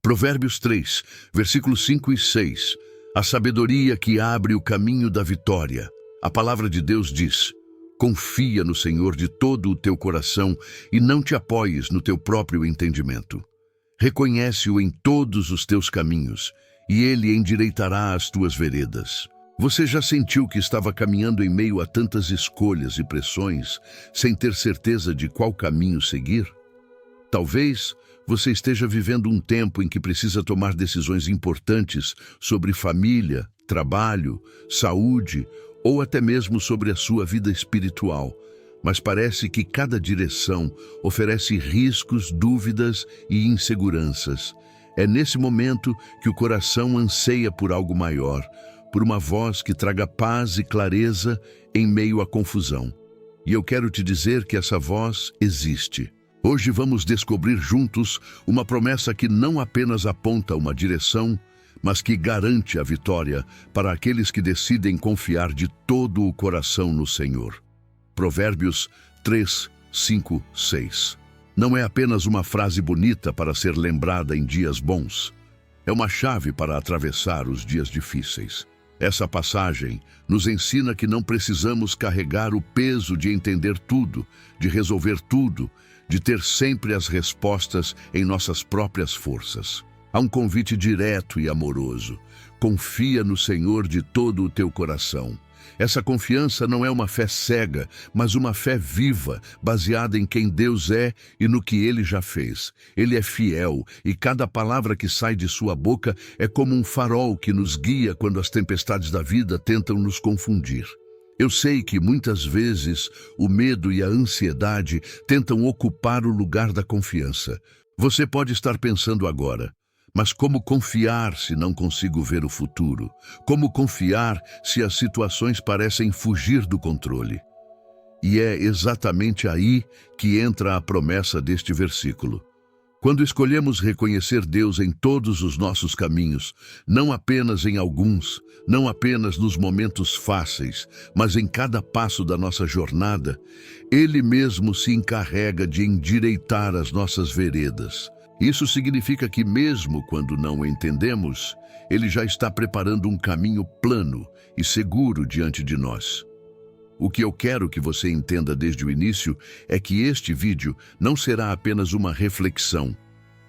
Provérbios 3, versículos 5 e 6. A sabedoria que abre o caminho da vitória. A palavra de Deus diz: confia no Senhor de todo o teu coração e não te apoies no teu próprio entendimento. Reconhece-o em todos os teus caminhos e ele endireitará as tuas veredas. Você já sentiu que estava caminhando em meio a tantas escolhas e pressões, sem ter certeza de qual caminho seguir? Talvez você esteja vivendo um tempo em que precisa tomar decisões importantes sobre família, trabalho, saúde ou até mesmo sobre a sua vida espiritual. Mas parece que cada direção oferece riscos, dúvidas e inseguranças. É nesse momento que o coração anseia por algo maior, por uma voz que traga paz e clareza em meio à confusão. E eu quero te dizer que essa voz existe. Hoje vamos descobrir juntos uma promessa que não apenas aponta uma direção, mas que garante a vitória para aqueles que decidem confiar de todo o coração no Senhor. Provérbios 3, 5, 6. Não é apenas uma frase bonita para ser lembrada em dias bons. É uma chave para atravessar os dias difíceis. Essa passagem nos ensina que não precisamos carregar o peso de entender tudo, de resolver tudo, de ter sempre as respostas em nossas próprias forças. Há um convite direto e amoroso. Confia no Senhor de todo o teu coração. Essa confiança não é uma fé cega, mas uma fé viva, baseada em quem Deus é e no que Ele já fez. Ele é fiel e cada palavra que sai de sua boca é como um farol que nos guia quando as tempestades da vida tentam nos confundir. Eu sei que muitas vezes o medo e a ansiedade tentam ocupar o lugar da confiança. Você pode estar pensando agora: mas como confiar se não consigo ver o futuro? Como confiar se as situações parecem fugir do controle? E é exatamente aí que entra a promessa deste versículo. Quando escolhemos reconhecer Deus em todos os nossos caminhos, não apenas em alguns, não apenas nos momentos fáceis, mas em cada passo da nossa jornada, Ele mesmo se encarrega de endireitar as nossas veredas. Isso significa que mesmo quando não o entendemos, Ele já está preparando um caminho plano e seguro diante de nós. O que eu quero que você entenda desde o início é que este vídeo não será apenas uma reflexão,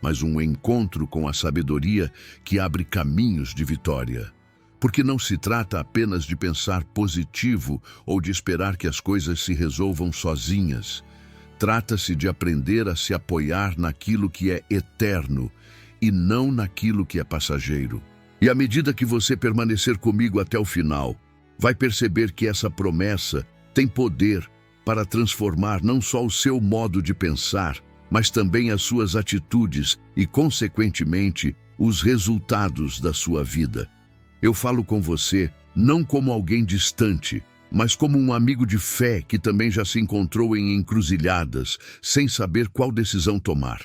mas um encontro com a sabedoria que abre caminhos de vitória. Porque não se trata apenas de pensar positivo ou de esperar que as coisas se resolvam sozinhas. Trata-se de aprender a se apoiar naquilo que é eterno e não naquilo que é passageiro. E à medida que você permanecer comigo até o final, vai perceber que essa promessa tem poder para transformar não só o seu modo de pensar, mas também as suas atitudes e, consequentemente, os resultados da sua vida. Eu falo com você não como alguém distante, mas como um amigo de fé que também já se encontrou em encruzilhadas, sem saber qual decisão tomar.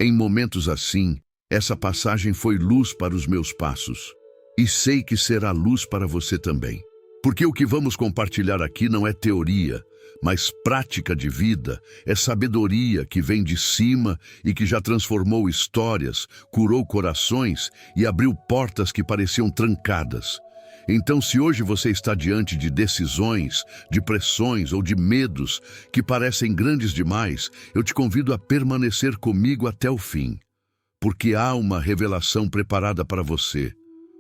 Em momentos assim, essa passagem foi luz para os meus passos. E sei que será luz para você também. Porque o que vamos compartilhar aqui não é teoria, mas prática de vida, é sabedoria que vem de cima e que já transformou histórias, curou corações e abriu portas que pareciam trancadas. Então, se hoje você está diante de decisões, de pressões ou de medos que parecem grandes demais, eu te convido a permanecer comigo até o fim. Porque há uma revelação preparada para você,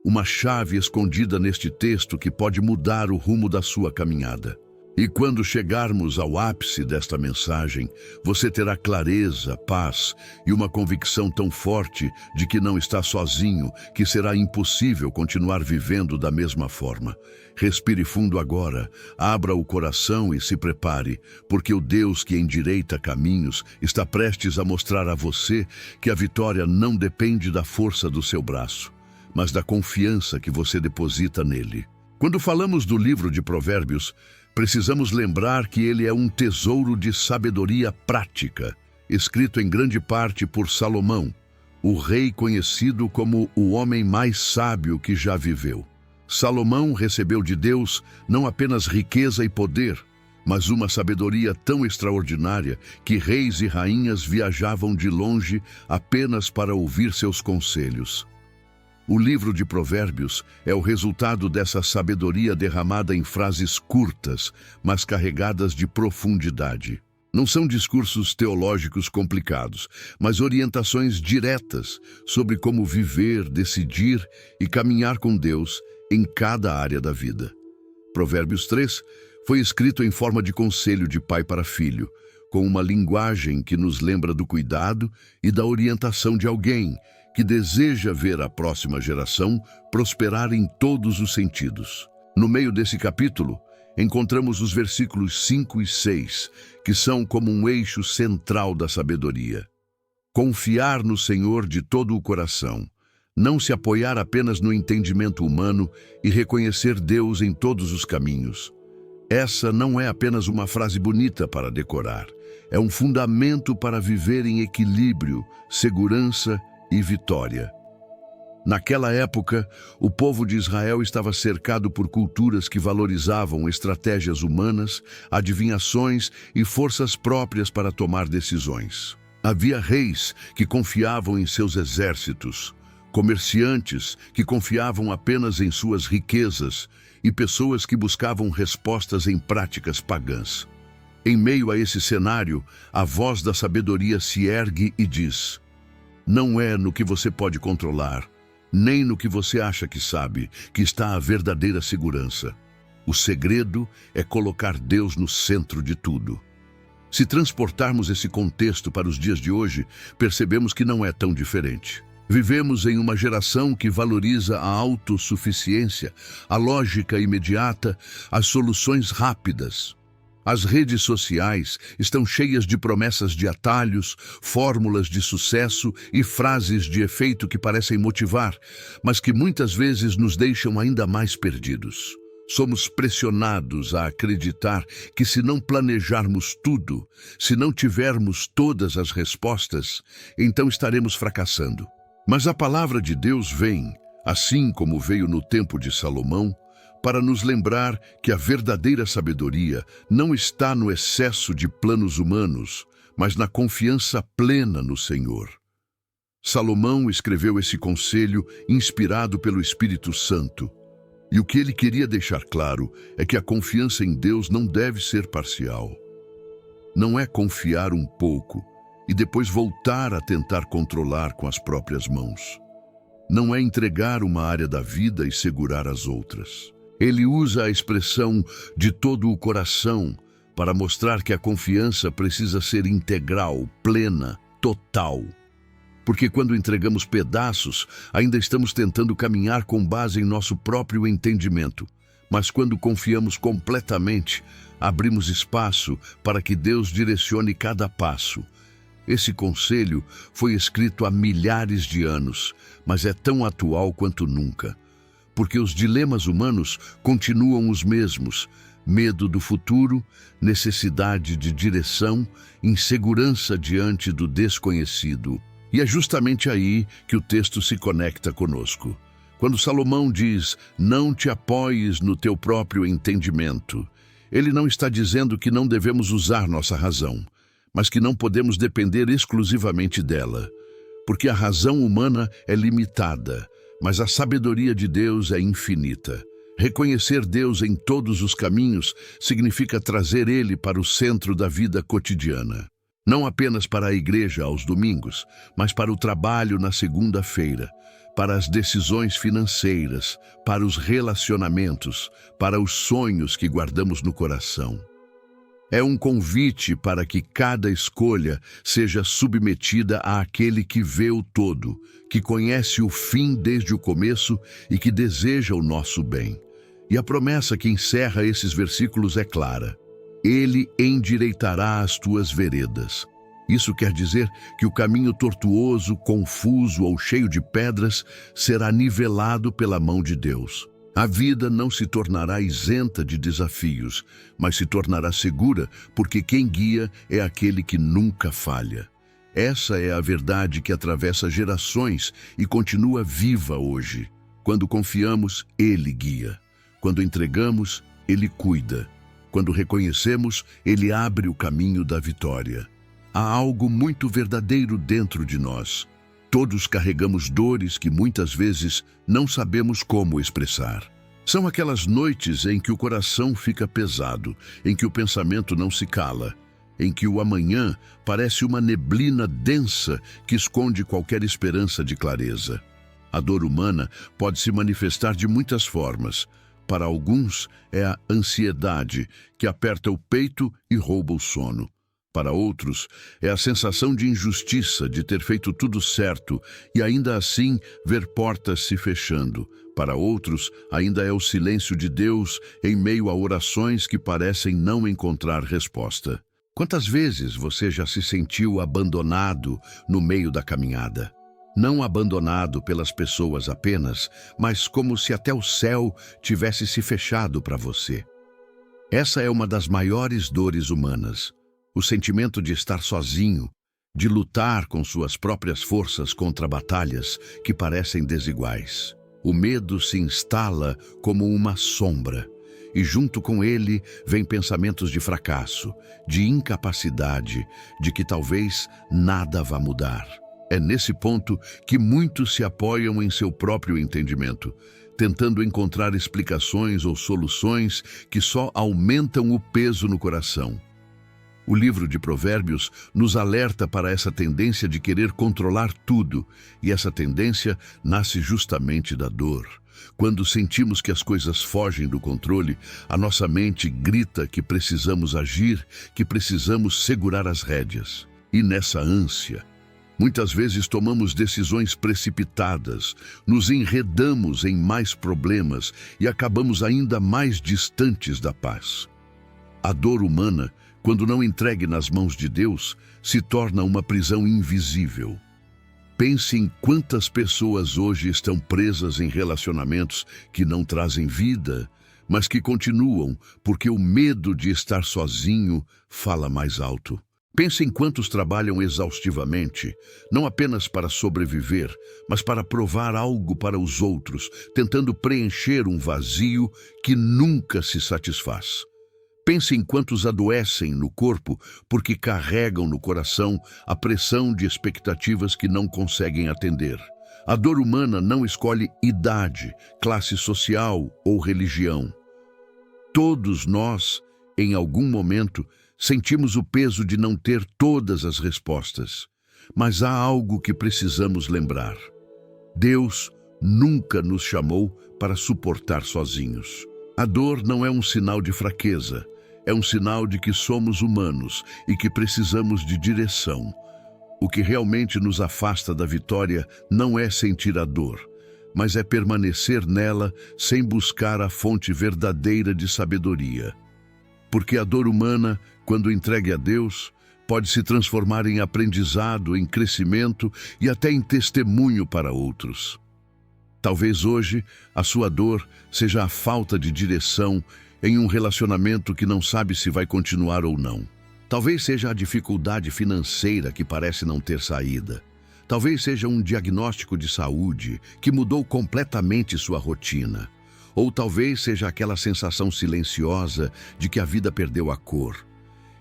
uma chave escondida neste texto que pode mudar o rumo da sua caminhada. E quando chegarmos ao ápice desta mensagem, você terá clareza, paz e uma convicção tão forte de que não está sozinho, que será impossível continuar vivendo da mesma forma. Respire fundo agora, abra o coração e se prepare, porque o Deus que endireita caminhos está prestes a mostrar a você que a vitória não depende da força do seu braço, mas da confiança que você deposita nele. Quando falamos do livro de Provérbios, precisamos lembrar que ele é um tesouro de sabedoria prática, escrito em grande parte por Salomão, o rei conhecido como o homem mais sábio que já viveu. Salomão recebeu de Deus não apenas riqueza e poder, mas uma sabedoria tão extraordinária que reis e rainhas viajavam de longe apenas para ouvir seus conselhos. O livro de Provérbios é o resultado dessa sabedoria derramada em frases curtas, mas carregadas de profundidade. Não são discursos teológicos complicados, mas orientações diretas sobre como viver, decidir e caminhar com Deus em cada área da vida. Provérbios 3 foi escrito em forma de conselho de pai para filho, com uma linguagem que nos lembra do cuidado e da orientação de alguém que deseja ver a próxima geração prosperar em todos os sentidos. No meio desse capítulo, encontramos os versículos 5 e 6, que são como um eixo central da sabedoria. Confiar no Senhor de todo o coração, não se apoiar apenas no entendimento humano e reconhecer Deus em todos os caminhos. Essa não é apenas uma frase bonita para decorar, é um fundamento para viver em equilíbrio, segurança e vitória. Naquela época, o povo de Israel estava cercado por culturas que valorizavam estratégias humanas, adivinhações e forças próprias para tomar decisões. Havia reis que confiavam em seus exércitos, comerciantes que confiavam apenas em suas riquezas e pessoas que buscavam respostas em práticas pagãs. Em meio a esse cenário, a voz da sabedoria se ergue e diz: não é no que você pode controlar, nem no que você acha que sabe, que está a verdadeira segurança. O segredo é colocar Deus no centro de tudo. Se transportarmos esse contexto para os dias de hoje, percebemos que não é tão diferente. Vivemos em uma geração que valoriza a autossuficiência, a lógica imediata, as soluções rápidas. As redes sociais estão cheias de promessas de atalhos, fórmulas de sucesso e frases de efeito que parecem motivar, mas que muitas vezes nos deixam ainda mais perdidos. Somos pressionados a acreditar que se não planejarmos tudo, se não tivermos todas as respostas, então estaremos fracassando. Mas a palavra de Deus vem, assim como veio no tempo de Salomão, para nos lembrar que a verdadeira sabedoria não está no excesso de planos humanos, mas na confiança plena no Senhor. Salomão escreveu esse conselho inspirado pelo Espírito Santo, e o que ele queria deixar claro é que a confiança em Deus não deve ser parcial. Não é confiar um pouco e depois voltar a tentar controlar com as próprias mãos. Não é entregar uma área da vida e segurar as outras. Ele usa a expressão de todo o coração para mostrar que a confiança precisa ser integral, plena, total. Porque quando entregamos pedaços, ainda estamos tentando caminhar com base em nosso próprio entendimento. Mas quando confiamos completamente, abrimos espaço para que Deus direcione cada passo. Esse conselho foi escrito há milhares de anos, mas é tão atual quanto nunca. Porque os dilemas humanos continuam os mesmos: medo do futuro, necessidade de direção, insegurança diante do desconhecido. E é justamente aí que o texto se conecta conosco. Quando Salomão diz: não te apoies no teu próprio entendimento, ele não está dizendo que não devemos usar nossa razão, mas que não podemos depender exclusivamente dela. Porque a razão humana é limitada, mas a sabedoria de Deus é infinita. Reconhecer Deus em todos os caminhos significa trazer Ele para o centro da vida cotidiana. Não apenas para a igreja aos domingos, mas para o trabalho na segunda-feira, para as decisões financeiras, para os relacionamentos, para os sonhos que guardamos no coração. É um convite para que cada escolha seja submetida àquele que vê o todo, que conhece o fim desde o começo e que deseja o nosso bem. E a promessa que encerra esses versículos é clara: Ele endireitará as tuas veredas. Isso quer dizer que o caminho tortuoso, confuso ou cheio de pedras será nivelado pela mão de Deus. A vida não se tornará isenta de desafios, mas se tornará segura, porque quem guia é aquele que nunca falha. Essa é a verdade que atravessa gerações e continua viva hoje. Quando confiamos, Ele guia. Quando entregamos, Ele cuida. Quando reconhecemos, Ele abre o caminho da vitória. Há algo muito verdadeiro dentro de nós. Todos carregamos dores que muitas vezes não sabemos como expressar. São aquelas noites em que o coração fica pesado, em que o pensamento não se cala, em que o amanhã parece uma neblina densa que esconde qualquer esperança de clareza. A dor humana pode se manifestar de muitas formas. Para alguns, é a ansiedade que aperta o peito e rouba o sono. Para outros, é a sensação de injustiça, de ter feito tudo certo e ainda assim ver portas se fechando. Para outros, ainda é o silêncio de Deus em meio a orações que parecem não encontrar resposta. Quantas vezes você já se sentiu abandonado no meio da caminhada? Não abandonado pelas pessoas apenas, mas como se até o céu tivesse se fechado para você. Essa é uma das maiores dores humanas. O sentimento de estar sozinho, de lutar com suas próprias forças contra batalhas que parecem desiguais. O medo se instala como uma sombra, e junto com ele vem pensamentos de fracasso, de incapacidade, de que talvez nada vá mudar. É nesse ponto que muitos se apoiam em seu próprio entendimento, tentando encontrar explicações ou soluções que só aumentam o peso no coração. O livro de Provérbios nos alerta para essa tendência de querer controlar tudo, e essa tendência nasce justamente da dor. Quando sentimos que as coisas fogem do controle, a nossa mente grita que precisamos agir, que precisamos segurar as rédeas. E nessa ânsia, muitas vezes tomamos decisões precipitadas, nos enredamos em mais problemas e acabamos ainda mais distantes da paz. A dor humana, quando não entregue nas mãos de Deus, se torna uma prisão invisível. Pense em quantas pessoas hoje estão presas em relacionamentos que não trazem vida, mas que continuam porque o medo de estar sozinho fala mais alto. Pense em quantos trabalham exaustivamente, não apenas para sobreviver, mas para provar algo para os outros, tentando preencher um vazio que nunca se satisfaz. Pense em quantos adoecem no corpo porque carregam no coração a pressão de expectativas que não conseguem atender. A dor humana não escolhe idade, classe social ou religião. Todos nós, em algum momento, sentimos o peso de não ter todas as respostas. Mas há algo que precisamos lembrar. Deus nunca nos chamou para suportar sozinhos. A dor não é um sinal de fraqueza. É um sinal de que somos humanos e que precisamos de direção. O que realmente nos afasta da vitória não é sentir a dor, mas é permanecer nela sem buscar a fonte verdadeira de sabedoria. Porque a dor humana, quando entregue a Deus, pode se transformar em aprendizado, em crescimento e até em testemunho para outros. Talvez hoje a sua dor seja a falta de direção em um relacionamento que não sabe se vai continuar ou não. Talvez seja a dificuldade financeira que parece não ter saída. Talvez seja um diagnóstico de saúde que mudou completamente sua rotina. Ou talvez seja aquela sensação silenciosa de que a vida perdeu a cor.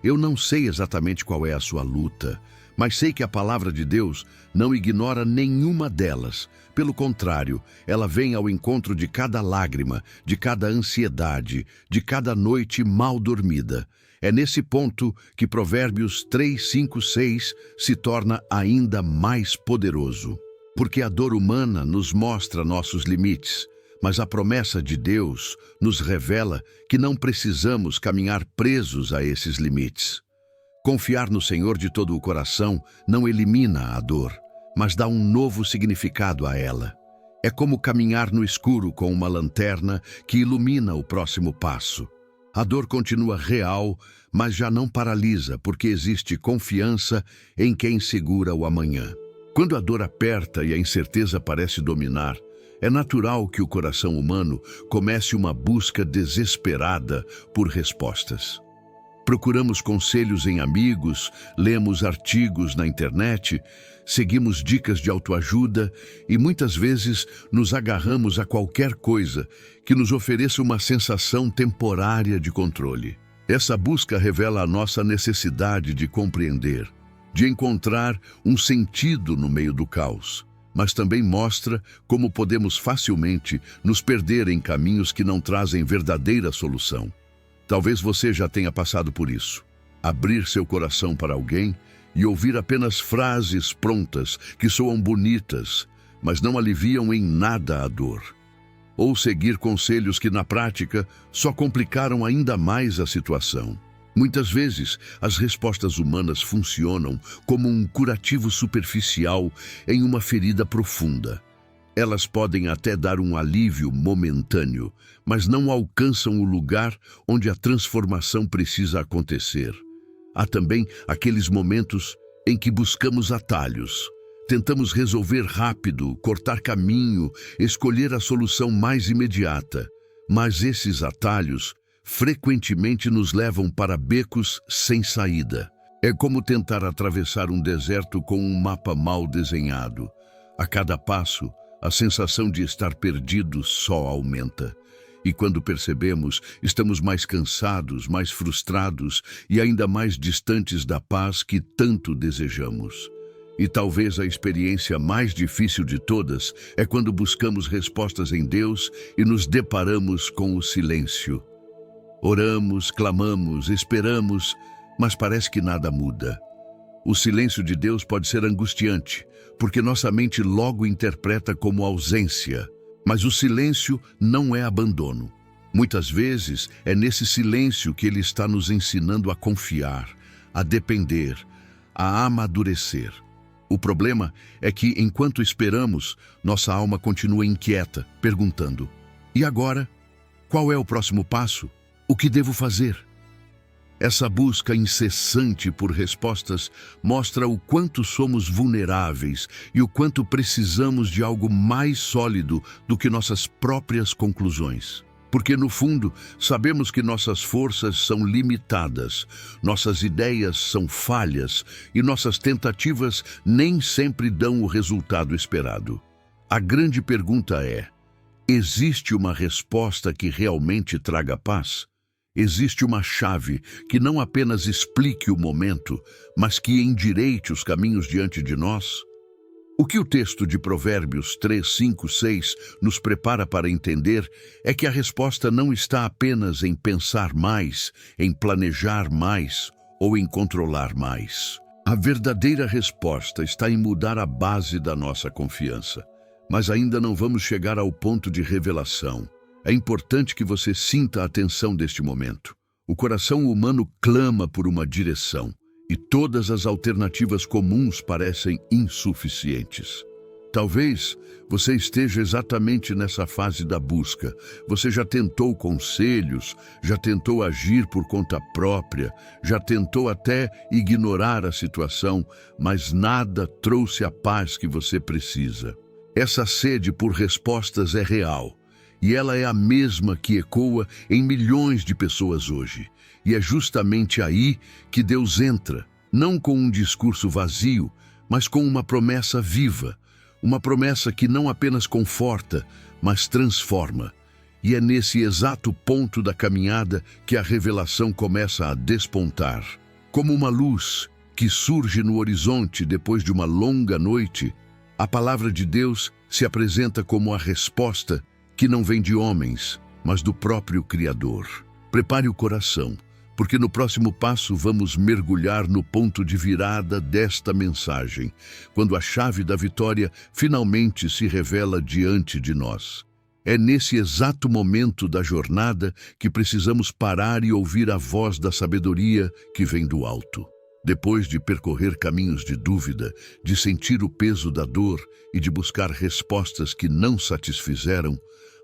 Eu não sei exatamente qual é a sua luta, mas sei que a palavra de Deus não ignora nenhuma delas. Pelo contrário, ela vem ao encontro de cada lágrima, de cada ansiedade, de cada noite mal dormida. É nesse ponto que Provérbios 3, 5, 6 se torna ainda mais poderoso. Porque a dor humana nos mostra nossos limites, mas a promessa de Deus nos revela que não precisamos caminhar presos a esses limites. Confiar no Senhor de todo o coração não elimina a dor, mas dá um novo significado a ela. É como caminhar no escuro com uma lanterna que ilumina o próximo passo. A dor continua real, mas já não paralisa, porque existe confiança em quem segura o amanhã. Quando a dor aperta e a incerteza parece dominar, é natural que o coração humano comece uma busca desesperada por respostas. Procuramos conselhos em amigos, lemos artigos na internet, seguimos dicas de autoajuda e muitas vezes nos agarramos a qualquer coisa que nos ofereça uma sensação temporária de controle. Essa busca revela a nossa necessidade de compreender, de encontrar um sentido no meio do caos, mas também mostra como podemos facilmente nos perder em caminhos que não trazem verdadeira solução. Talvez você já tenha passado por isso. Abrir seu coração para alguém e ouvir apenas frases prontas que soam bonitas, mas não aliviam em nada a dor. Ou seguir conselhos que, na prática, só complicaram ainda mais a situação. Muitas vezes, as respostas humanas funcionam como um curativo superficial em uma ferida profunda. Elas podem até dar um alívio momentâneo, mas não alcançam o lugar onde a transformação precisa acontecer. Há também aqueles momentos em que buscamos atalhos. Tentamos resolver rápido, cortar caminho, escolher a solução mais imediata. Mas esses atalhos frequentemente nos levam para becos sem saída. É como tentar atravessar um deserto com um mapa mal desenhado. A cada passo, a sensação de estar perdido só aumenta. E quando percebemos, estamos mais cansados, mais frustrados e ainda mais distantes da paz que tanto desejamos. E talvez a experiência mais difícil de todas é quando buscamos respostas em Deus e nos deparamos com o silêncio. Oramos, clamamos, esperamos, mas parece que nada muda. O silêncio de Deus pode ser angustiante, porque nossa mente logo interpreta como ausência. Mas o silêncio não é abandono. Muitas vezes é nesse silêncio que Ele está nos ensinando a confiar, a depender, a amadurecer. O problema é que, enquanto esperamos, nossa alma continua inquieta, perguntando: e agora? Qual é o próximo passo? O que devo fazer? Essa busca incessante por respostas mostra o quanto somos vulneráveis e o quanto precisamos de algo mais sólido do que nossas próprias conclusões. Porque, no fundo, sabemos que nossas forças são limitadas, nossas ideias são falhas e nossas tentativas nem sempre dão o resultado esperado. A grande pergunta é: existe uma resposta que realmente traga paz? Existe uma chave que não apenas explique o momento, mas que endireite os caminhos diante de nós? O que o texto de Provérbios 3, 5, 6 nos prepara para entender é que a resposta não está apenas em pensar mais, em planejar mais ou em controlar mais. A verdadeira resposta está em mudar a base da nossa confiança. Mas ainda não vamos chegar ao ponto de revelação. É importante que você sinta a atenção deste momento. O coração humano clama por uma direção, e todas as alternativas comuns parecem insuficientes. Talvez você esteja exatamente nessa fase da busca. Você já tentou conselhos, já tentou agir por conta própria, já tentou até ignorar a situação, mas nada trouxe a paz que você precisa. Essa sede por respostas é real, e ela é a mesma que ecoa em milhões de pessoas hoje. E é justamente aí que Deus entra, não com um discurso vazio, mas com uma promessa viva, uma promessa que não apenas conforta, mas transforma. E é nesse exato ponto da caminhada que a revelação começa a despontar. Como uma luz que surge no horizonte depois de uma longa noite, a palavra de Deus se apresenta como a resposta que não vem de homens, mas do próprio Criador. Prepare o coração, porque no próximo passo vamos mergulhar no ponto de virada desta mensagem, quando a chave da vitória finalmente se revela diante de nós. É nesse exato momento da jornada que precisamos parar e ouvir a voz da sabedoria que vem do alto. Depois de percorrer caminhos de dúvida, de sentir o peso da dor e de buscar respostas que não satisfizeram,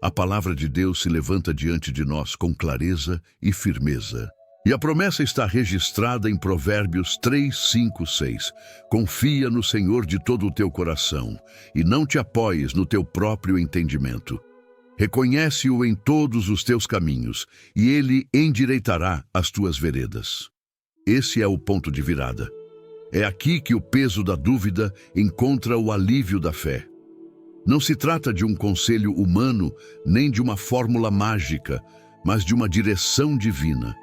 a palavra de Deus se levanta diante de nós com clareza e firmeza. E a promessa está registrada em Provérbios 3, 5, 6. Confia no Senhor de todo o teu coração e não te apoies no teu próprio entendimento. Reconhece-o em todos os teus caminhos e ele endireitará as tuas veredas. Esse é o ponto de virada. É aqui que o peso da dúvida encontra o alívio da fé. Não se trata de um conselho humano, nem de uma fórmula mágica, mas de uma direção divina.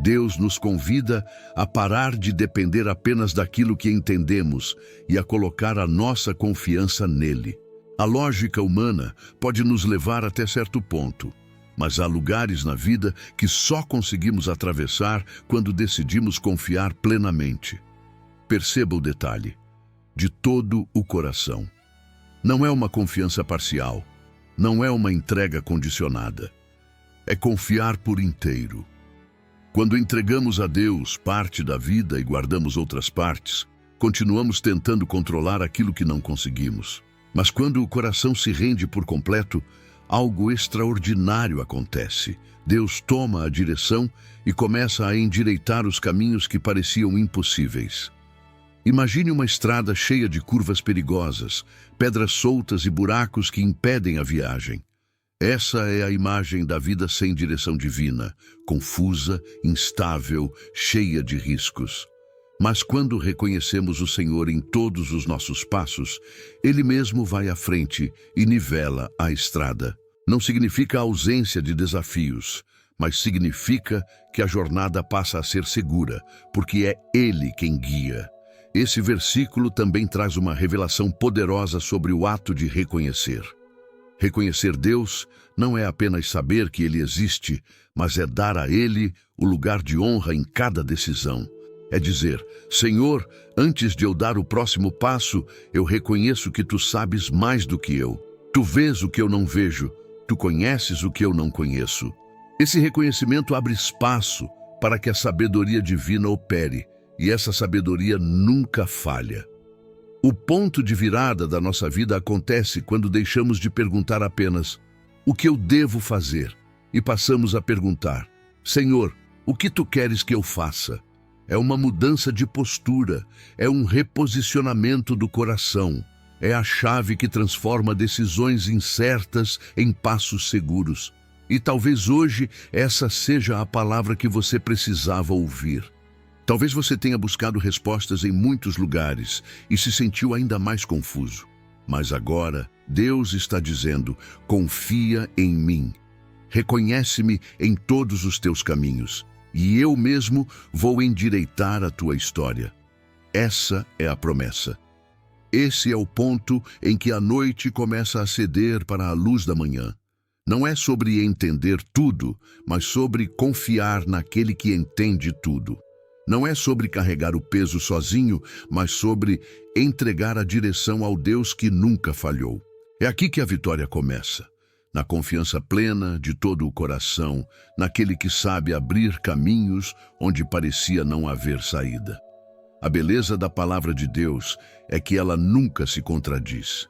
Deus nos convida a parar de depender apenas daquilo que entendemos e a colocar a nossa confiança nele. A lógica humana pode nos levar até certo ponto, mas há lugares na vida que só conseguimos atravessar quando decidimos confiar plenamente. Perceba o detalhe: de todo o coração. Não é uma confiança parcial, não é uma entrega condicionada. É confiar por inteiro. Quando entregamos a Deus parte da vida e guardamos outras partes, continuamos tentando controlar aquilo que não conseguimos. Mas quando o coração se rende por completo, algo extraordinário acontece. Deus toma a direção e começa a endireitar os caminhos que pareciam impossíveis. Imagine uma estrada cheia de curvas perigosas, pedras soltas e buracos que impedem a viagem. Essa é a imagem da vida sem direção divina, confusa, instável, cheia de riscos. Mas quando reconhecemos o Senhor em todos os nossos passos, Ele mesmo vai à frente e nivela a estrada. Não significa a ausência de desafios, mas significa que a jornada passa a ser segura, porque é Ele quem guia. Esse versículo também traz uma revelação poderosa sobre o ato de reconhecer. Reconhecer Deus não é apenas saber que Ele existe, mas é dar a Ele o lugar de honra em cada decisão. É dizer: Senhor, antes de eu dar o próximo passo, eu reconheço que Tu sabes mais do que eu. Tu vês o que eu não vejo, Tu conheces o que eu não conheço. Esse reconhecimento abre espaço para que a sabedoria divina opere, e essa sabedoria nunca falha. O ponto de virada da nossa vida acontece quando deixamos de perguntar apenas: o que eu devo fazer? E passamos a perguntar: Senhor, o que Tu queres que eu faça? É uma mudança de postura, é um reposicionamento do coração. É a chave que transforma decisões incertas em passos seguros. E talvez hoje essa seja a palavra que você precisava ouvir. Talvez você tenha buscado respostas em muitos lugares e se sentiu ainda mais confuso. Mas agora, Deus está dizendo: confia em mim. Reconhece-me em todos os teus caminhos, e eu mesmo vou endireitar a tua história. Essa é a promessa. Esse é o ponto em que a noite começa a ceder para a luz da manhã. Não é sobre entender tudo, mas sobre confiar naquele que entende tudo. Não é sobre carregar o peso sozinho, mas sobre entregar a direção ao Deus que nunca falhou. É aqui que a vitória começa. Na confiança plena de todo o coração, naquele que sabe abrir caminhos onde parecia não haver saída. A beleza da palavra de Deus é que ela nunca se contradiz.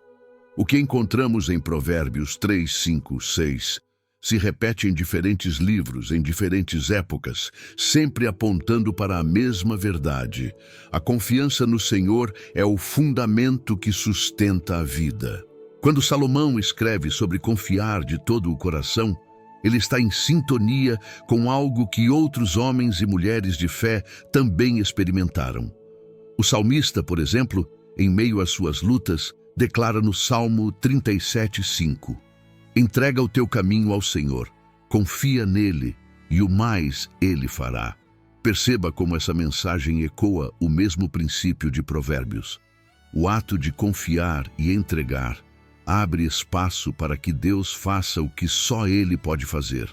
O que encontramos em Provérbios 3, 5, 6 se repete em diferentes livros, em diferentes épocas, sempre apontando para a mesma verdade. A confiança no Senhor é o fundamento que sustenta a vida. Quando Salomão escreve sobre confiar de todo o coração, ele está em sintonia com algo que outros homens e mulheres de fé também experimentaram. O salmista, por exemplo, em meio às suas lutas, declara no Salmo 37, 5: entrega o teu caminho ao Senhor, confia nele, e o mais ele fará. Perceba como essa mensagem ecoa o mesmo princípio de Provérbios. O ato de confiar e entregar abre espaço para que Deus faça o que só Ele pode fazer.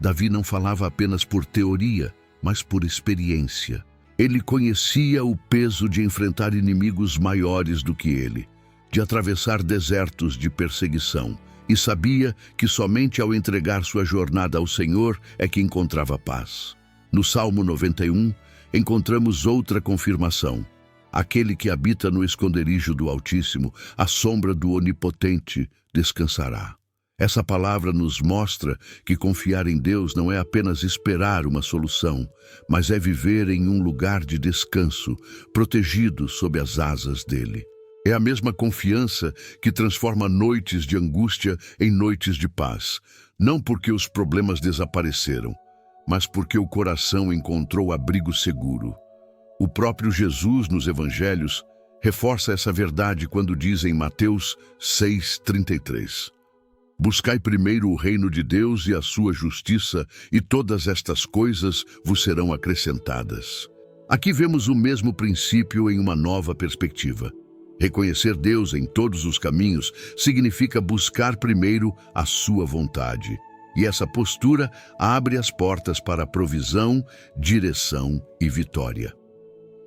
Davi não falava apenas por teoria, mas por experiência. Ele conhecia o peso de enfrentar inimigos maiores do que ele, de atravessar desertos de perseguição, e sabia que somente ao entregar sua jornada ao Senhor é que encontrava paz. No Salmo 91, encontramos outra confirmação. Aquele que habita no esconderijo do Altíssimo, à sombra do Onipotente, descansará. Essa palavra nos mostra que confiar em Deus não é apenas esperar uma solução, mas é viver em um lugar de descanso, protegido sob as asas dele. É a mesma confiança que transforma noites de angústia em noites de paz, não porque os problemas desapareceram, mas porque o coração encontrou abrigo seguro. O próprio Jesus, nos Evangelhos, reforça essa verdade quando diz em Mateus 6,33: Buscai primeiro o reino de Deus e a sua justiça, e todas estas coisas vos serão acrescentadas. Aqui vemos o mesmo princípio em uma nova perspectiva. Reconhecer Deus em todos os caminhos significa buscar primeiro a sua vontade. E essa postura abre as portas para provisão, direção e vitória.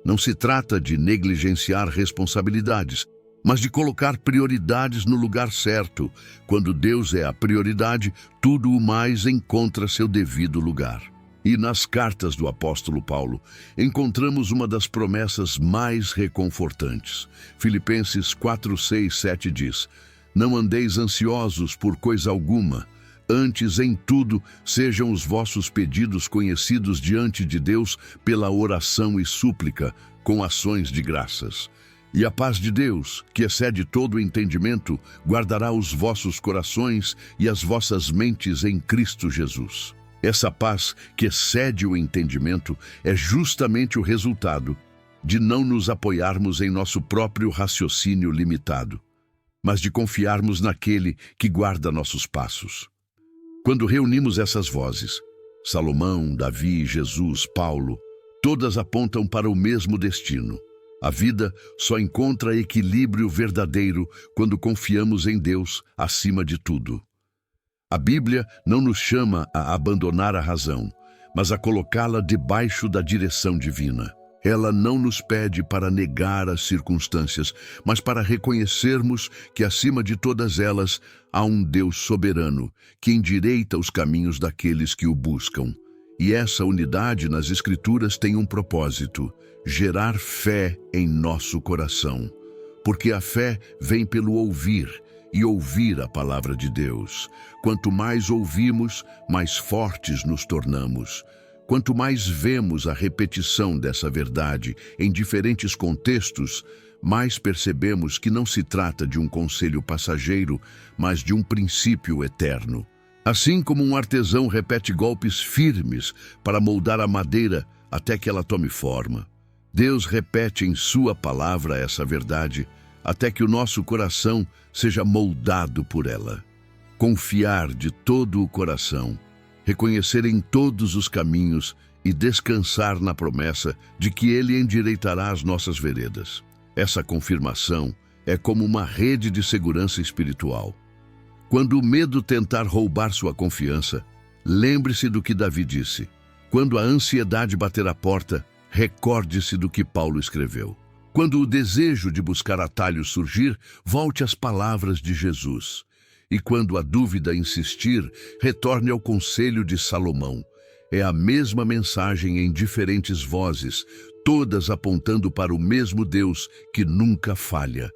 Não se trata de negligenciar responsabilidades, mas de colocar prioridades no lugar certo. Quando Deus é a prioridade, tudo o mais encontra seu devido lugar. E nas cartas do apóstolo Paulo, encontramos uma das promessas mais reconfortantes. Filipenses 4, 6, 7 diz: Não andeis ansiosos por coisa alguma, antes em tudo sejam os vossos pedidos conhecidos diante de Deus pela oração e súplica, com ações de graças. E a paz de Deus, que excede todo o entendimento, guardará os vossos corações e as vossas mentes em Cristo Jesus. Essa paz, que excede o entendimento, é justamente o resultado de não nos apoiarmos em nosso próprio raciocínio limitado, mas de confiarmos naquele que guarda nossos passos. Quando reunimos essas vozes, Salomão, Davi, Jesus, Paulo, todas apontam para o mesmo destino. A vida só encontra equilíbrio verdadeiro quando confiamos em Deus acima de tudo. A Bíblia não nos chama a abandonar a razão, mas a colocá-la debaixo da direção divina. Ela não nos pede para negar as circunstâncias, mas para reconhecermos que acima de todas elas há um Deus soberano que endireita os caminhos daqueles que o buscam. E essa unidade nas Escrituras tem um propósito: gerar fé em nosso coração. Porque a fé vem pelo ouvir, e ouvir a palavra de Deus. Quanto mais ouvimos, mais fortes nos tornamos. Quanto mais vemos a repetição dessa verdade em diferentes contextos, mais percebemos que não se trata de um conselho passageiro, mas de um princípio eterno. Assim como um artesão repete golpes firmes para moldar a madeira até que ela tome forma, Deus repete em sua palavra essa verdade até que o nosso coração seja moldado por ela. Confiar de todo o coração, reconhecer em todos os caminhos e descansar na promessa de que Ele endireitará as nossas veredas. Essa confirmação é como uma rede de segurança espiritual. Quando o medo tentar roubar sua confiança, lembre-se do que Davi disse. Quando a ansiedade bater à porta, recorde-se do que Paulo escreveu. Quando o desejo de buscar atalhos surgir, volte às palavras de Jesus. E quando a dúvida insistir, retorne ao conselho de Salomão. É a mesma mensagem em diferentes vozes, todas apontando para o mesmo Deus que nunca falha.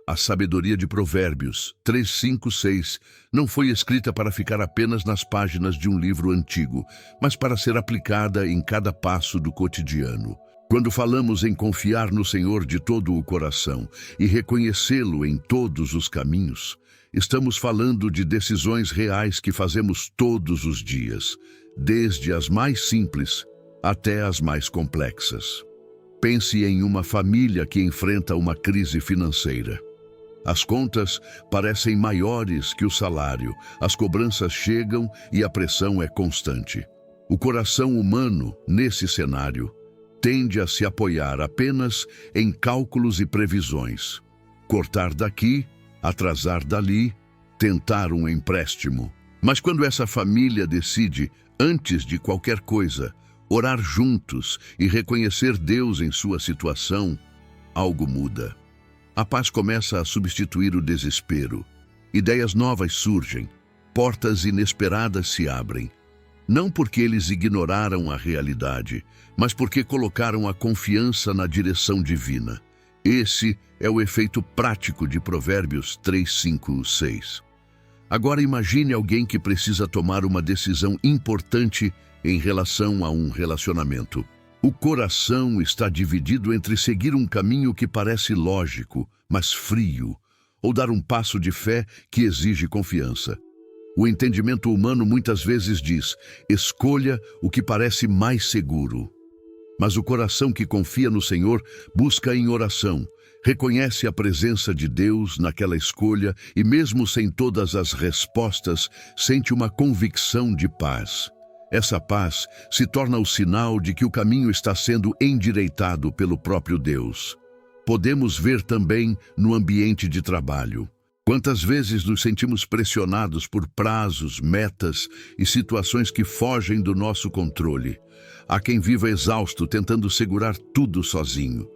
A sabedoria de Provérbios 3, 5, 6 não foi escrita para ficar apenas nas páginas de um livro antigo, mas para ser aplicada em cada passo do cotidiano. Quando falamos em confiar no Senhor de todo o coração e reconhecê-lo em todos os caminhos, estamos falando de decisões reais que fazemos todos os dias, desde as mais simples até as mais complexas. Pense em uma família que enfrenta uma crise financeira. As contas parecem maiores que o salário, as cobranças chegam e a pressão é constante. O coração humano, nesse cenário, tende a se apoiar apenas em cálculos e previsões. Cortar daqui, atrasar dali, tentar um empréstimo. Mas quando essa família decide, antes de qualquer coisa, orar juntos e reconhecer Deus em sua situação, algo muda. A paz começa a substituir o desespero. Ideias novas surgem, portas inesperadas se abrem. Não porque eles ignoraram a realidade, mas porque colocaram a confiança na direção divina. Esse é o efeito prático de Provérbios 3, 5, 6. Agora imagine alguém que precisa tomar uma decisão importante em relação a um relacionamento. O coração está dividido entre seguir um caminho que parece lógico, mas frio, ou dar um passo de fé que exige confiança. O entendimento humano muitas vezes diz: escolha o que parece mais seguro. Mas o coração que confia no Senhor busca em oração, reconhece a presença de Deus naquela escolha e, mesmo sem todas as respostas, sente uma convicção de paz. Essa paz se torna o sinal de que o caminho está sendo endireitado pelo próprio Deus. Podemos ver também no ambiente de trabalho. Quantas vezes nos sentimos pressionados por prazos, metas e situações que fogem do nosso controle. Há quem viva exausto tentando segurar tudo sozinho.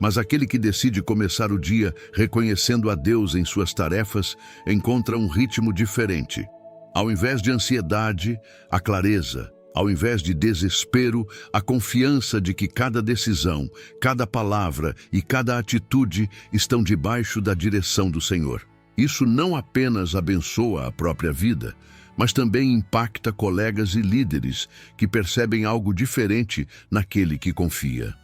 Mas aquele que decide começar o dia reconhecendo a Deus em suas tarefas encontra um ritmo diferente. Ao invés de ansiedade, a clareza. Ao invés de desespero, a confiança de que cada decisão, cada palavra e cada atitude estão debaixo da direção do Senhor. Isso não apenas abençoa a própria vida, mas também impacta colegas e líderes que percebem algo diferente naquele que confia.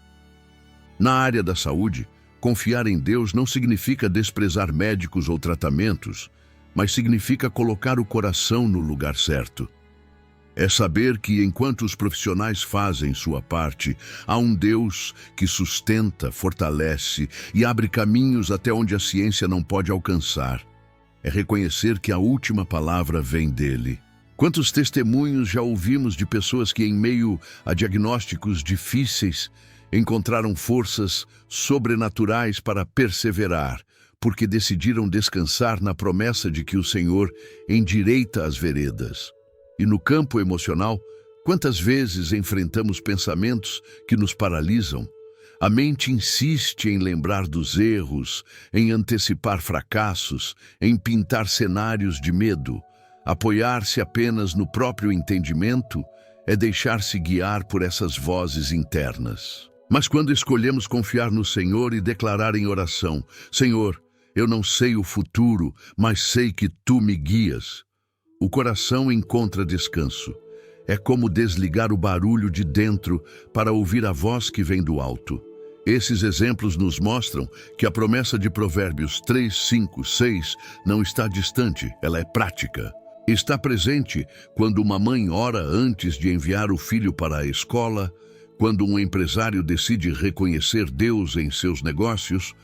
Na área da saúde, confiar em Deus não significa desprezar médicos ou tratamentos, mas significa colocar o coração no lugar certo. É saber que, enquanto os profissionais fazem sua parte, há um Deus que sustenta, fortalece e abre caminhos até onde a ciência não pode alcançar. É reconhecer que a última palavra vem dele. Quantos testemunhos já ouvimos de pessoas que, em meio a diagnósticos difíceis, encontraram forças sobrenaturais para perseverar, porque decidiram descansar na promessa de que o Senhor endireita as veredas. E no campo emocional, quantas vezes enfrentamos pensamentos que nos paralisam? A mente insiste em lembrar dos erros, em antecipar fracassos, em pintar cenários de medo. Apoiar-se apenas no próprio entendimento é deixar-se guiar por essas vozes internas. Mas quando escolhemos confiar no Senhor e declarar em oração: Senhor, eu não sei o futuro, mas sei que Tu me guias, o coração encontra descanso. É como desligar o barulho de dentro para ouvir a voz que vem do alto. Esses exemplos nos mostram que a promessa de Provérbios 3, 5, 6 não está distante, ela é prática. Está presente quando uma mãe ora antes de enviar o filho para a escola, quando um empresário decide reconhecer Deus em seus negócios,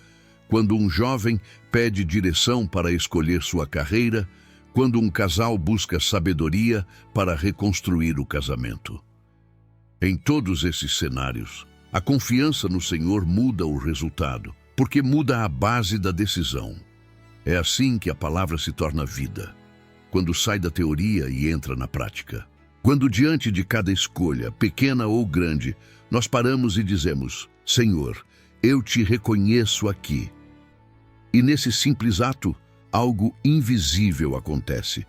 quando um jovem pede direção para escolher sua carreira, quando um casal busca sabedoria para reconstruir o casamento. Em todos esses cenários, a confiança no Senhor muda o resultado, porque muda a base da decisão. É assim que a palavra se torna vida, quando sai da teoria e entra na prática. Quando diante de cada escolha, pequena ou grande, nós paramos e dizemos: Senhor, eu te reconheço aqui. E nesse simples ato, algo invisível acontece.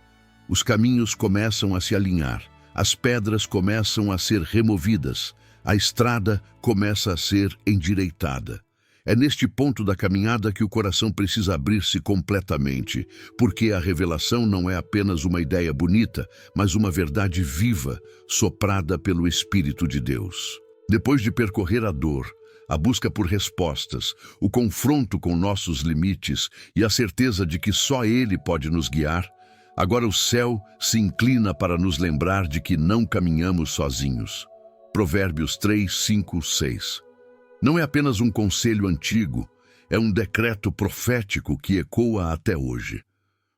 Os caminhos começam a se alinhar, as pedras começam a ser removidas, a estrada começa a ser endireitada. É neste ponto da caminhada que o coração precisa abrir-se completamente, porque a revelação não é apenas uma ideia bonita, mas uma verdade viva, soprada pelo Espírito de Deus. Depois de percorrer a dor, a busca por respostas, o confronto com nossos limites e a certeza de que só Ele pode nos guiar, agora o céu se inclina para nos lembrar de que não caminhamos sozinhos. Provérbios 3, 5, 6. Não é apenas um conselho antigo, é um decreto profético que ecoa até hoje.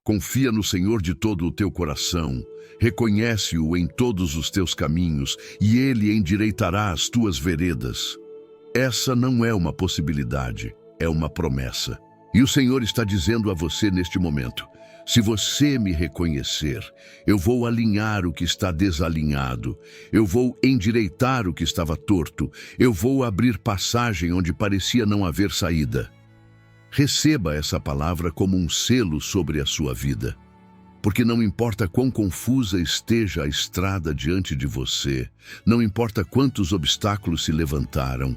Confia no Senhor de todo o teu coração, reconhece-o em todos os teus caminhos e Ele endireitará as tuas veredas. Essa não é uma possibilidade, é uma promessa. E o Senhor está dizendo a você neste momento: se você me reconhecer, eu vou alinhar o que está desalinhado, eu vou endireitar o que estava torto, eu vou abrir passagem onde parecia não haver saída. Receba essa palavra como um selo sobre a sua vida, porque não importa quão confusa esteja a estrada diante de você, não importa quantos obstáculos se levantaram,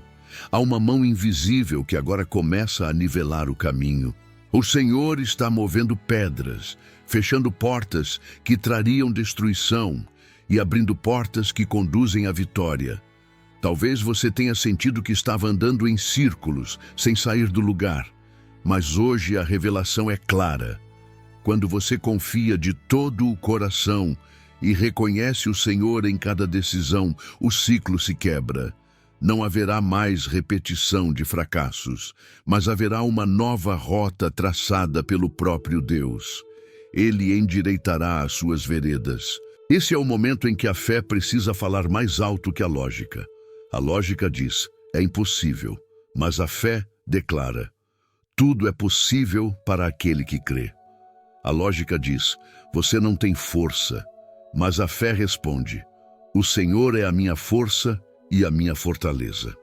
há uma mão invisível que agora começa a nivelar o caminho. O Senhor está movendo pedras, fechando portas que trariam destruição e abrindo portas que conduzem à vitória. Talvez você tenha sentido que estava andando em círculos, sem sair do lugar, mas hoje a revelação é clara. Quando você confia de todo o coração e reconhece o Senhor em cada decisão, o ciclo se quebra. Não haverá mais repetição de fracassos, mas haverá uma nova rota traçada pelo próprio Deus. Ele endireitará as suas veredas. Esse é o momento em que a fé precisa falar mais alto que a lógica. A lógica diz, é impossível, mas a fé declara, tudo é possível para aquele que crê. A lógica diz, você não tem força, mas a fé responde, o Senhor é a minha força e a minha fortaleza.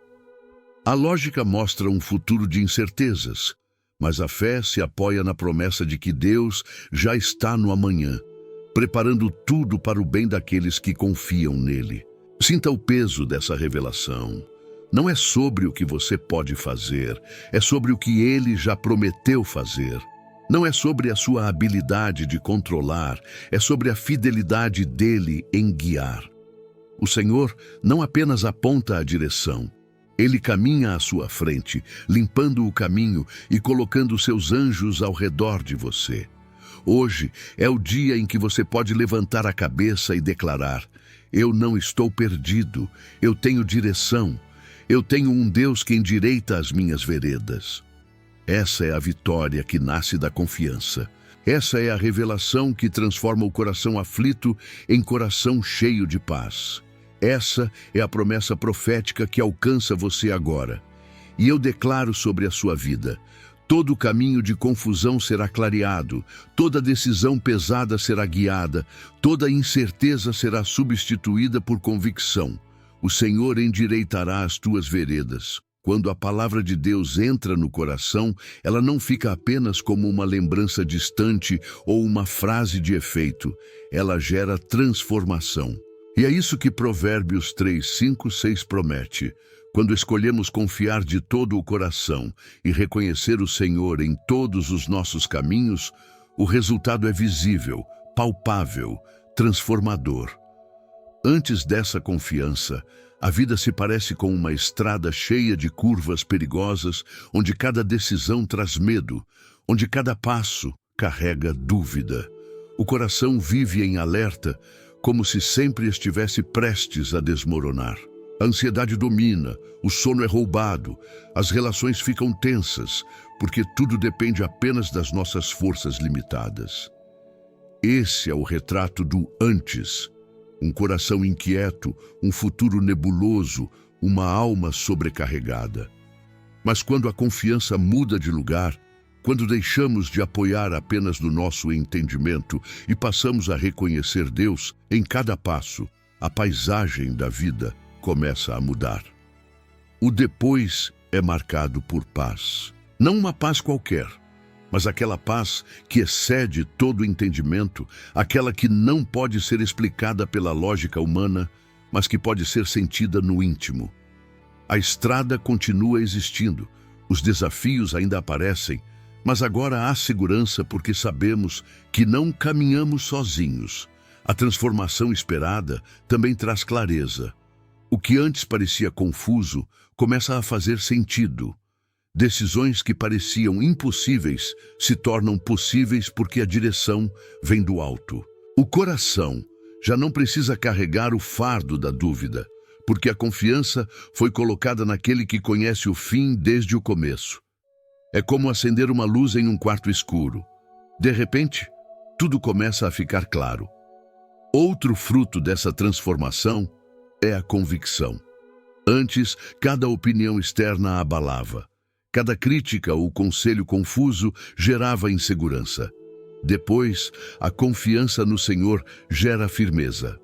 A lógica mostra um futuro de incertezas, mas a fé se apoia na promessa de que Deus já está no amanhã, preparando tudo para o bem daqueles que confiam nele. Sinta o peso dessa revelação. Não é sobre o que você pode fazer, é sobre o que ele já prometeu fazer. Não é sobre a sua habilidade de controlar, é sobre a fidelidade dele em guiar. O Senhor não apenas aponta a direção, ele caminha à sua frente, limpando o caminho e colocando seus anjos ao redor de você. Hoje é o dia em que você pode levantar a cabeça e declarar, eu não estou perdido, eu tenho direção, eu tenho um Deus que endireita as minhas veredas. Essa é a vitória que nasce da confiança. Essa é a revelação que transforma o coração aflito em coração cheio de paz. Essa é a promessa profética que alcança você agora. E eu declaro sobre a sua vida, todo caminho de confusão será clareado, toda decisão pesada será guiada, toda incerteza será substituída por convicção. O Senhor endireitará as tuas veredas. Quando a palavra de Deus entra no coração, ela não fica apenas como uma lembrança distante ou uma frase de efeito. Ela gera transformação. E é isso que Provérbios 3, 5, 6 promete. Quando escolhemos confiar de todo o coração e reconhecer o Senhor em todos os nossos caminhos, o resultado é visível, palpável, transformador. Antes dessa confiança, a vida se parece com uma estrada cheia de curvas perigosas, onde cada decisão traz medo, onde cada passo carrega dúvida. O coração vive em alerta, como se sempre estivesse prestes a desmoronar. A ansiedade domina, o sono é roubado, as relações ficam tensas, porque tudo depende apenas das nossas forças limitadas. Esse é o retrato do antes. Um coração inquieto, um futuro nebuloso, uma alma sobrecarregada. Mas quando a confiança muda de lugar, quando deixamos de apoiar apenas no nosso entendimento e passamos a reconhecer Deus em cada passo, a paisagem da vida começa a mudar. O depois é marcado por paz. Não uma paz qualquer, mas aquela paz que excede todo entendimento, aquela que não pode ser explicada pela lógica humana, mas que pode ser sentida no íntimo. A estrada continua existindo, os desafios ainda aparecem, mas agora há segurança porque sabemos que não caminhamos sozinhos. A transformação esperada também traz clareza. O que antes parecia confuso começa a fazer sentido. Decisões que pareciam impossíveis se tornam possíveis porque a direção vem do alto. O coração já não precisa carregar o fardo da dúvida, porque a confiança foi colocada naquele que conhece o fim desde o começo. É como acender uma luz em um quarto escuro. De repente, tudo começa a ficar claro. Outro fruto dessa transformação é a convicção. Antes, cada opinião externa abalava. Cada crítica ou conselho confuso gerava insegurança. Depois, a confiança no Senhor gera firmeza.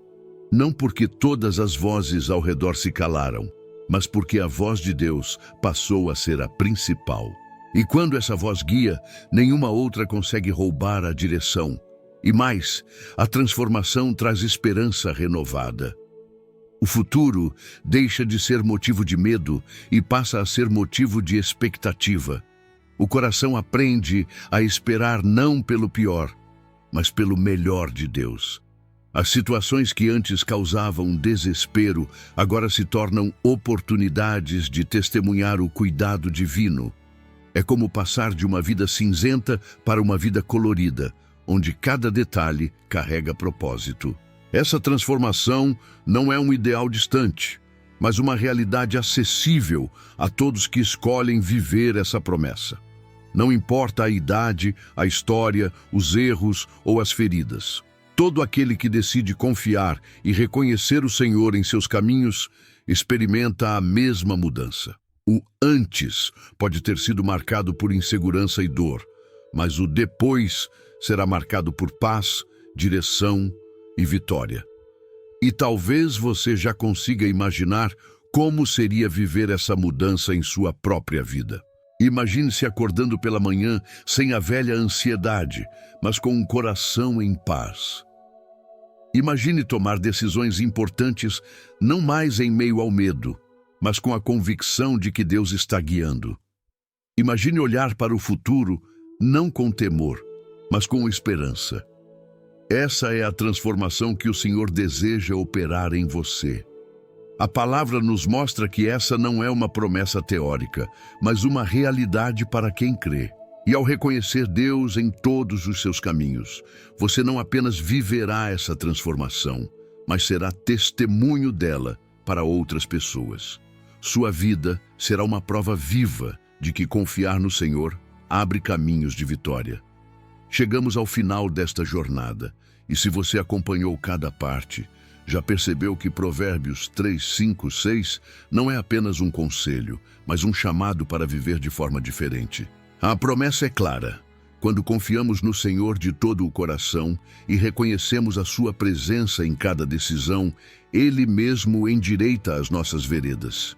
Não porque todas as vozes ao redor se calaram, mas porque a voz de Deus passou a ser a principal. E quando essa voz guia, nenhuma outra consegue roubar a direção. E mais, a transformação traz esperança renovada. O futuro deixa de ser motivo de medo e passa a ser motivo de expectativa. O coração aprende a esperar não pelo pior, mas pelo melhor de Deus. As situações que antes causavam desespero agora se tornam oportunidades de testemunhar o cuidado divino. É como passar de uma vida cinzenta para uma vida colorida, onde cada detalhe carrega propósito. Essa transformação não é um ideal distante. mas uma realidade acessível a todos que escolhem viver essa promessa. Não importa a idade, a história, os erros ou as feridas. Todo aquele que decide confiar e reconhecer o Senhor em seus caminhos experimenta a mesma mudança. O antes pode ter sido marcado por insegurança e dor, mas o depois será marcado por paz, direção e vitória. E talvez você já consiga imaginar como seria viver essa mudança em sua própria vida. Imagine-se acordando pela manhã sem a velha ansiedade, mas com um coração em paz. Imagine tomar decisões importantes não mais em meio ao medo, mas com a convicção de que Deus está guiando. Imagine olhar para o futuro não com temor, mas com esperança. Essa é a transformação que o Senhor deseja operar em você. A palavra nos mostra que essa não é uma promessa teórica, mas uma realidade para quem crê. E ao reconhecer Deus em todos os seus caminhos, você não apenas viverá essa transformação, mas será testemunho dela para outras pessoas. Sua vida será uma prova viva de que confiar no Senhor abre caminhos de vitória. Chegamos ao final desta jornada, e se você acompanhou cada parte, já percebeu que Provérbios 3, 5, 6 não é apenas um conselho, mas um chamado para viver de forma diferente. A promessa é clara. Quando confiamos no Senhor de todo o coração e reconhecemos a sua presença em cada decisão, Ele mesmo endireita as nossas veredas.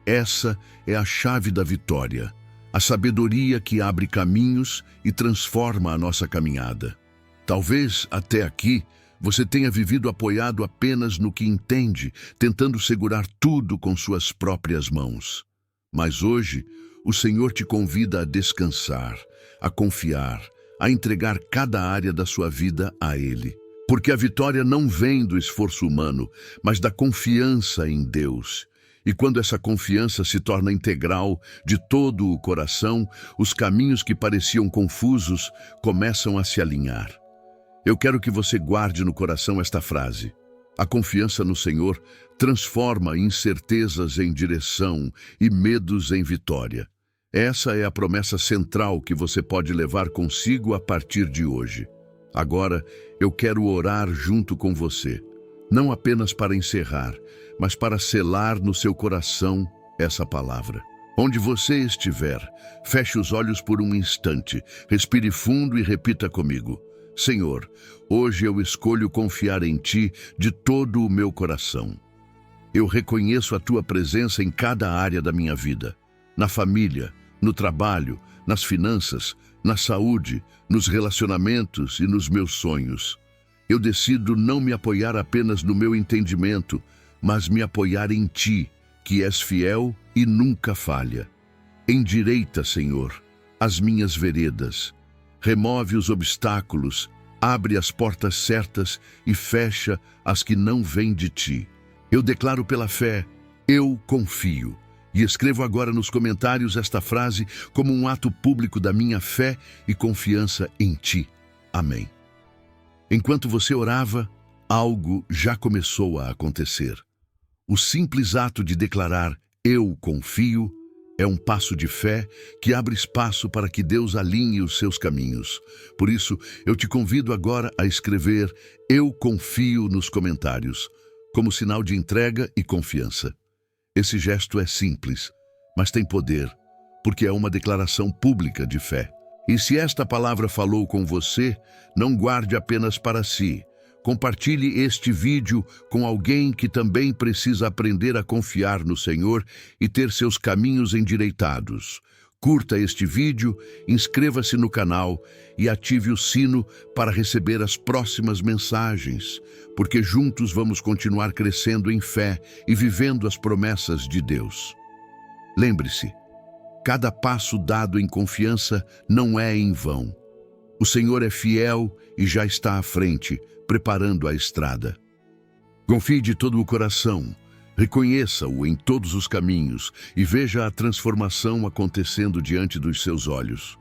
Essa é a chave da vitória, a sabedoria que abre caminhos e transforma a nossa caminhada. Talvez, até aqui, você tenha vivido apoiado apenas no que entende, tentando segurar tudo com suas próprias mãos. Mas hoje, o Senhor te convida a descansar, a confiar, a entregar cada área da sua vida a Ele. Porque a vitória não vem do esforço humano, mas da confiança em Deus. E quando essa confiança se torna integral de todo o coração, os caminhos que pareciam confusos começam a se alinhar. Eu quero que você guarde no coração esta frase. A confiança no Senhor transforma incertezas em direção e medos em vitória. Essa é a promessa central que você pode levar consigo a partir de hoje. Agora, eu quero orar junto com você, não apenas para encerrar, mas para selar no seu coração essa palavra. Onde você estiver, feche os olhos por um instante, respire fundo e repita comigo. Senhor, hoje eu escolho confiar em Ti de todo o meu coração. Eu reconheço a Tua presença em cada área da minha vida, na família, no trabalho, nas finanças, na saúde, nos relacionamentos e nos meus sonhos. Eu decido não me apoiar apenas no meu entendimento, mas me apoiar em Ti, que és fiel e nunca falha. Endireita, Senhor, as minhas veredas. Remove os obstáculos, abre as portas certas e fecha as que não vêm de Ti. Eu declaro pela fé, eu confio. E escrevo agora nos comentários esta frase como um ato público da minha fé e confiança em Ti. Amém. Enquanto você orava, algo já começou a acontecer. O simples ato de declarar eu confio é um passo de fé que abre espaço para que Deus alinhe os seus caminhos. Por isso, eu te convido agora a escrever eu confio nos comentários, como sinal de entrega e confiança. Esse gesto é simples, mas tem poder, porque é uma declaração pública de fé. E se esta palavra falou com você, não guarde apenas para si. Compartilhe este vídeo com alguém que também precisa aprender a confiar no Senhor e ter seus caminhos endireitados. Curta este vídeo, inscreva-se no canal e ative o sino para receber as próximas mensagens, porque juntos vamos continuar crescendo em fé e vivendo as promessas de Deus. Lembre-se, cada passo dado em confiança não é em vão. O Senhor é fiel e já está à frente, preparando a estrada. Confie de todo o coração, reconheça-o em todos os caminhos e veja a transformação acontecendo diante dos seus olhos.